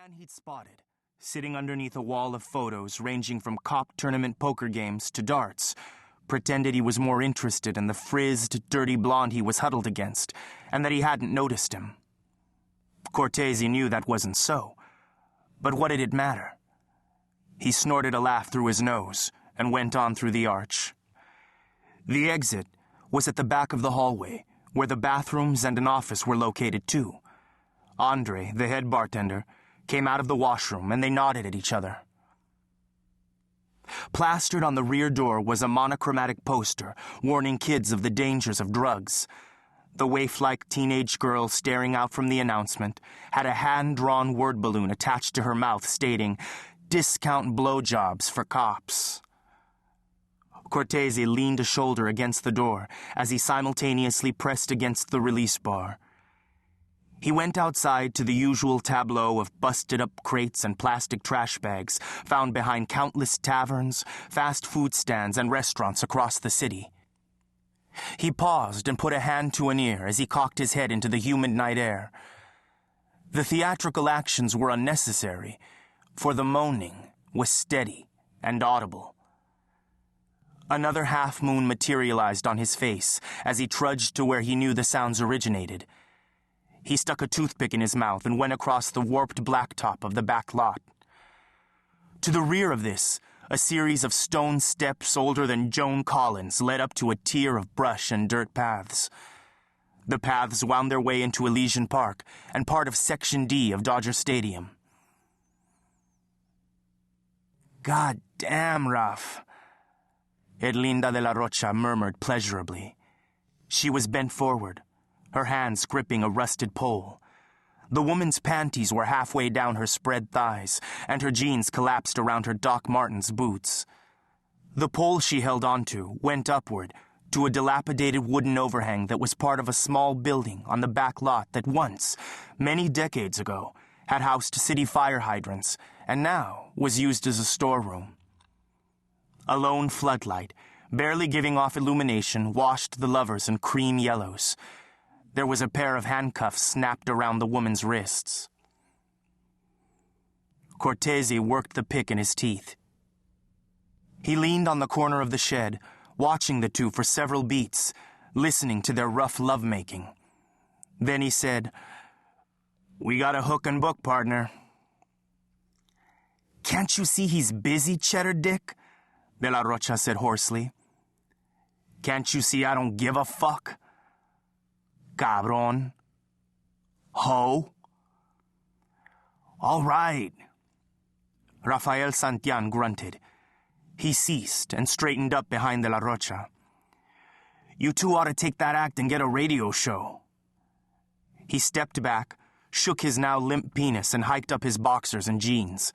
man he'd spotted, sitting underneath a wall of photos ranging from cop tournament poker games to darts, pretended he was more interested in the frizzed, dirty blonde he was huddled against, and that he hadn't noticed him. Cortese knew that wasn't so, but what did it matter? He snorted a laugh through his nose and went on through the arch. The exit was at the back of the hallway, where the bathrooms and an office were located too. Andre, the head bartender, came out of the washroom and they nodded at each other. Plastered on the rear door was a monochromatic poster warning kids of the dangers of drugs. The waif-like teenage girl staring out from the announcement had a hand-drawn word balloon attached to her mouth stating, "Discount blowjobs for cops." Cortese leaned a shoulder against the door as he simultaneously pressed against the release bar. He went outside to the usual tableau of busted-up crates and plastic trash bags found behind countless taverns, fast food stands, and restaurants across the city. He paused and put a hand to an ear as he cocked his head into the humid night air. The theatrical actions were unnecessary, for the moaning was steady and audible. Another half-moon materialized on his face as he trudged to where he knew the sounds originated. He stuck a toothpick in his mouth and went across the warped blacktop of the back lot. To the rear of this, a series of stone steps older than Joan Collins led up to a tier of brush and dirt paths. The paths wound their way into Elysian Park and part of Section D of Dodger Stadium. "God damn, Raf," Erlinda de la Rocha murmured pleasurably. She was bent forward, her hands gripping a rusted pole. The woman's panties were halfway down her spread thighs, and her jeans collapsed around her Doc Martens boots. The pole she held onto went upward to a dilapidated wooden overhang that was part of a small building on the back lot that once, many decades ago, had housed city fire hydrants and now was used as a storeroom. A lone floodlight, barely giving off illumination, washed the lovers in cream yellows. There was a pair of handcuffs snapped around the woman's wrists. Cortese worked the pick in his teeth. He leaned on the corner of the shed, watching the two for several beats, listening to their rough lovemaking. Then he said, "We got a hook and book, partner." "Can't you see he's busy, Cheddar Dick?" De la Rocha said hoarsely. "Can't you see I don't give a fuck? Cabron. Ho." "All right." Rafael Santian grunted. He ceased and straightened up behind De la Rocha. "You two ought to take that act and get a radio show." He stepped back, shook his now limp penis, and hiked up his boxers and jeans.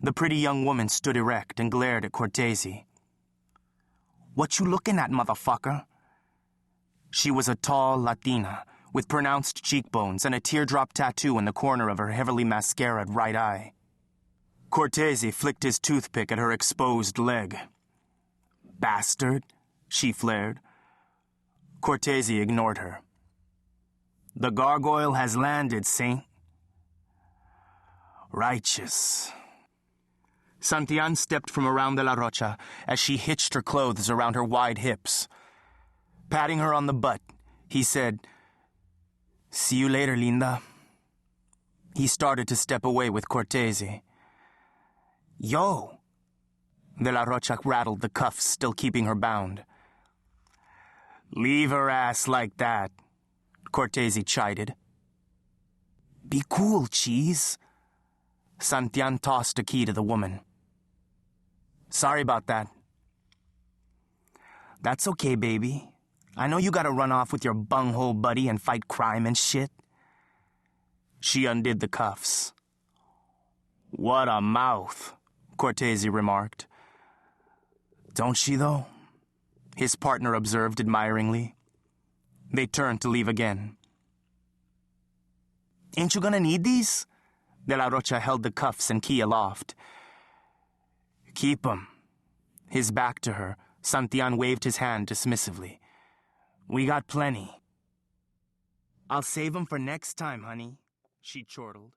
The pretty young woman stood erect and glared at Cortese. "What you looking at, motherfucker?" She was a tall Latina, with pronounced cheekbones and a teardrop tattoo in the corner of her heavily mascaraed right eye. Cortese flicked his toothpick at her exposed leg. "Bastard," she flared. Cortese ignored her. "The gargoyle has landed, Saint." "Righteous." Santian stepped from around De la Rocha as she hitched her clothes around her wide hips. Patting her on the butt, he said, "See you later, Linda." He started to step away with Cortese. "Yo!" De la Rocha rattled the cuffs, still keeping her bound. "Leave her ass like that," Cortese chided. "Be cool, cheese." Santian tossed a key to the woman. "Sorry about that." "That's okay, baby. I know you gotta run off with your bunghole buddy and fight crime and shit." She undid the cuffs. "What a mouth," Cortese remarked. "Don't she, though?" his partner observed admiringly. They turned to leave again. "Ain't you gonna need these?" De la Rocha held the cuffs and key aloft. "Keep 'em." His back to her, Santian waved his hand dismissively. "We got plenty." "I'll save 'em for next time, honey," she chortled.